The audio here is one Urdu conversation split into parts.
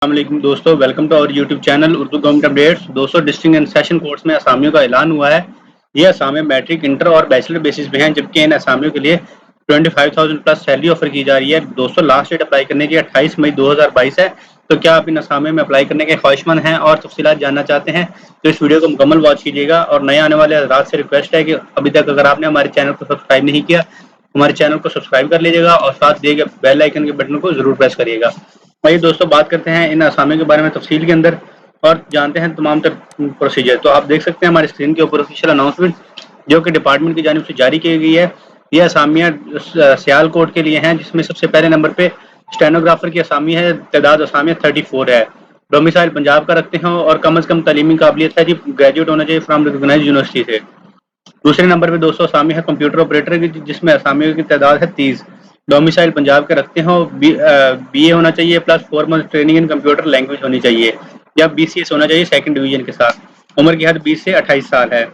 السلام علیکم دوستو، ویلکم ٹو اور YouTube channel Urdu government updates. دوستو ڈسٹنکٹ اینڈ سیشن کورس میں اسامیوں کا اعلان ہوا ہے۔ یہ اسامیاں میٹرک، انٹر اور بیچلر بیسس پہ ہیں، جبکہ ان اسامیوں کے لیے 25,000 پلس سیلری آفر کی جا رہی ہے۔ دوستو لاسٹ ڈیٹ اپلائی کرنے کی 28 مئی 2022 ہے۔ تو کیا آپ ان اسامیوں میں اپلائی کرنے کے خواہشمند ہیں اور تفصیلات جاننا چاہتے ہیں تو اس ویڈیو کو مکمل واچ کیجیے گا۔ اور نئے آنے والے حضرات سے ریکویسٹ ہے کہ ابھی تک اگر آپ نے ہمارے چینل کو سبسکرائب نہیں کیا، ہمارے چینل کو سبسکرائب کر لیجیے گا اور ساتھ دیے گئے بیل آئیکن کے بٹن کو ضرور پریس کریے گا۔ آئیے دوستوں بات کرتے ہیں ان اسامیوں کے بارے میں تفصیل کے اندر اور جانتے ہیں تمام تر پروسیجر۔ تو آپ دیکھ سکتے ہیں ہماری اسکرین کے اوپر آفیشیل اناؤنسمنٹ جو کہ ڈپارٹمنٹ کی جانب سے جاری کی گئی ہے۔ یہ اسامیاں سیال کوٹ کے لیے ہیں، جس میں سب سے پہلے نمبر پہ اسٹینوگرافر کی اسامی ہے۔ تعداد اسامیاں 34 ہے۔ ڈومیسائل پنجاب کا رکھتے ہیں اور کم از کم تعلیمی قابلیت ہے، گریجویٹ ہونا چاہیے فرام ریکگنائزڈ یونیورسٹی سے۔ دوسرے نمبر پہ دوستوں اسامی ہے کمپیوٹر آپریٹر کی، جس میں اسامیوں کی تعداد ہے 30۔ ڈومیسائل پنجاب کے رکھتے ہیں، بی اے ہونا چاہیے plus 4 month training in computer language ہونی چاہیے، یا بی سی ایس ہونا چاہیے سیکنڈ ڈویژن کے ساتھ۔ عمر کی حد 20 سے 28 سال ہے۔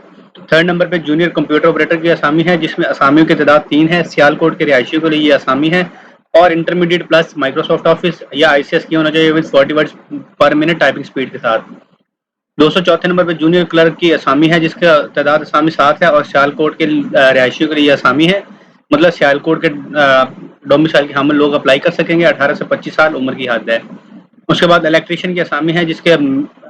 تھرڈ نمبر پہ جونیئر کمپیوٹر آپریٹر کی اسامی ہے، جس میں اسامیوں کی تعداد 3 ہے۔ سیال کوٹ کے رہائشیوں کے لیے یہ اسامی ہے۔ اور انٹرمیڈیٹ پلس مائکروسافٹ آفس یا آئی سی ایس کی ہونا چاہیے with 40 words per minute typing speed کے ساتھ۔ دوستوں چوتھے نمبر پہ جونیئر کلرک کی اسامی ہے، جس کا تعداد اسامی 7 ہے اور سیال کوٹ کے رہائشیوں کے لیے یہ اسامی ہے۔ مطلب سیال کوٹ کے ڈومیسائل کے حامل لوگ اپلائی کر سکیں گے۔ 18 سے 25 سال عمر کی حد ہے۔ اس کے بعد الیکٹریشین کی اسامی ہے، جس کے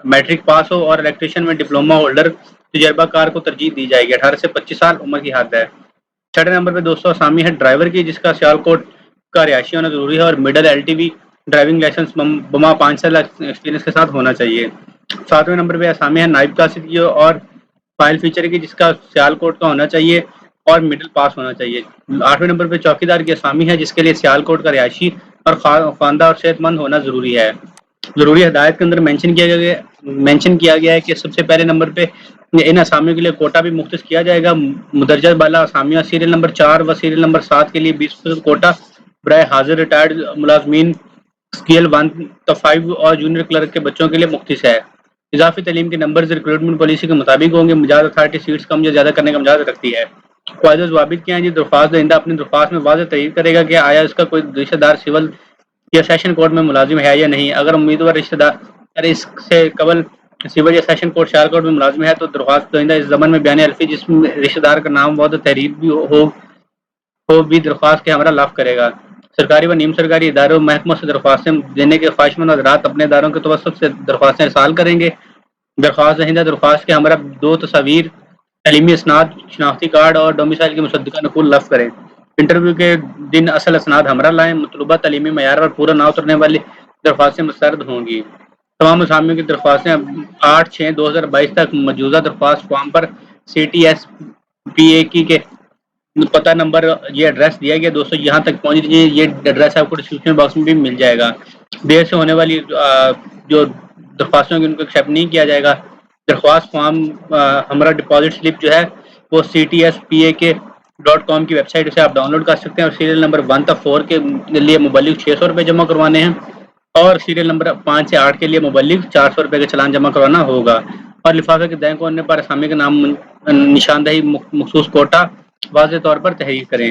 میٹرک پاس ہو اور الیکٹریشین میں ڈپلوما ہولڈر تجربہ کار کو ترجیح دی جائے گی۔ 18 سے 25 سال عمر کی حد ہے۔ چھٹے نمبر پہ دوستوں اسامی ہے ڈرائیور کی، جس کا سیال کوٹ کا رہائشی ہونا ضروری ہے اور middle L T V driving licence بما 5 سال ایکسپیرینس کے ساتھ ہونا چاہیے۔ ساتویں نمبر پہ اسامی ہے نائب کاسب کی اور فائل فیچر کی، جس کا سیال کوٹ کا ہونا چاہیے اور مڈل پاس ہونا چاہیے۔ 8ویں نمبر پہ چوکیدار کی اسامی ہے، جس کے لیے سیال کوٹ کا رہائشی اور خواندہ اور صحت مند ہونا ضروری ہے۔ ضروری ہدایت کے اندر مینشن کیا گیا ہے کہ سب سے پہلے نمبر پہ ان اسامیوں کے لیے کوٹا بھی مختص کیا جائے گا۔ مدرجہ بالا اسامیاں سیریل نمبر 4 و سیریل نمبر 7 کے لیے 20% کوٹا برائے حاضر ریٹائرڈ ملازمین اسکیل 1 تا 5 اور جونیئر کلرک کے بچوں کے لیے مختص ہے۔ اضافی تعلیم کے نمبرز ریکروٹمنٹ پالیسی کے مطابق ہوں گے۔ مجاز اتھارٹی سیٹس کم یا زیادہ کرنے کا مجاز رکھتی ہے۔ قواعد و ضوابط کیا ہیں جی؟ درخواست دہندہ اپنی درخواست میں واضح تعین کرے گا کہ آیا اس کا کوئی رشتہ دار سول یا سیشن کورٹ میں ملازم ہے یا نہیں۔ اگر امیدوار رشتہ دار اس سے قبل سول یا سیشن کورٹ شہر کورٹ میں ملازم ہے تو درخواست دہندہ اس ضمن میں بیان الفی جس میں رشتہ دار کا نام و تحریر بھی ہو بھی درخواست کے ہمراہ لافٹ کرے گا۔ سرکاری و نیم سرکاری اداروں محکموں سے درخواستیں دینے کے خواہشمند حضرات اپنے اداروں کے توسط سے درخواستیں ارسال کریں گے۔ درخواست دہندہ درخواست کے ہمراہ 2 تصاویر، تعلیمی اسناد، شناختی کارڈ اور ڈومیسائل کی مصدقہ نقول لفظ کریں۔ انٹرویو کے دن اصل اسناد ہمراہ لائیں۔ مطلوبہ تعلیمی معیار پر پورا نہ اترنے والی درخواستیں مسترد ہوں گی۔ تمام اسامیوں کی درخواستیں 8/6/2022 تک مجوزہ درخواست فارم پر CTS-PAK کے پتہ نمبر یہ ایڈریس دیا گیا دوستوں یہاں تک پہنچ جائیے۔ یہ ایڈریس آپ کو ڈسکرپشن باکس میں بھی مل جائے گا۔ دیر سے ہونے والی جو درخواستوں کی ان کو ایکسیپٹ نہیں کیا جائے گا۔ درخواست فارم ہمارا ڈپازٹ سلپ جو ہے وہ CTS-PAK.com کی ویب سائٹ سے آپ ڈاؤن لوڈ کر سکتے ہیں۔ اور سیریل نمبر 1 تا 4 کے لیے مبلغ 600 روپے جمع کروانے ہیں اور سیریل نمبر 5 سے 8 کے لیے مبلغ 400 روپے کا چلان جمع کروانا ہوگا۔ اور لفافے کے دائیں کونے پر اسامی کا نام نشاندہی مخصوص کوٹا واضح طور پر تحریر کریں۔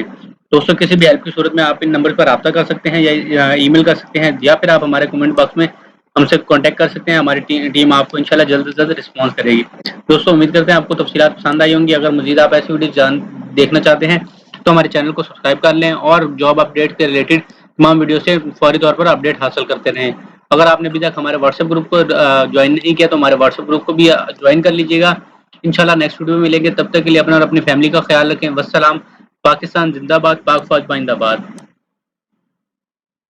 دوستوں کسی بھی ہیلپ کی صورت میں آپ ان نمبر پر رابطہ کر سکتے ہیں یا ای میل کر سکتے ہیں یا پھر آپ ہمارے کمنٹ باکس میں ہم سے کانٹیکٹ کر سکتے ہیں۔ ہماری ٹیم آپ کو انشاءاللہ جلد سے جلد رسپانس کرے گی۔ دوستوں امید کرتے ہیں آپ کو تفصیلات پسند آئی ہوں گی۔ اگر مزید آپ ایسی ویڈیو دیکھنا چاہتے ہیں تو ہمارے چینل کو سبسکرائب کر لیں اور جاب اپڈیٹ کے ریلیٹڈ تمام ویڈیو سے فوری طور پر اپڈیٹ حاصل کرتے رہیں۔ اگر آپ نے ابھی تک ہمارے واٹس ایپ گروپ کو جوائن نہیں کیا تو ہمارے واٹس ایپ گروپ کو بھی جوائن کر لیجیے گا۔ انشاءاللہ نیکسٹ ویڈیو میں ملیں گے، تب تک کے لیے اپنا اور اپنی فیملی کا خیال رکھیں۔ والسلام۔ پاکستان زندہ باد، پاک فوج پائندہ باد۔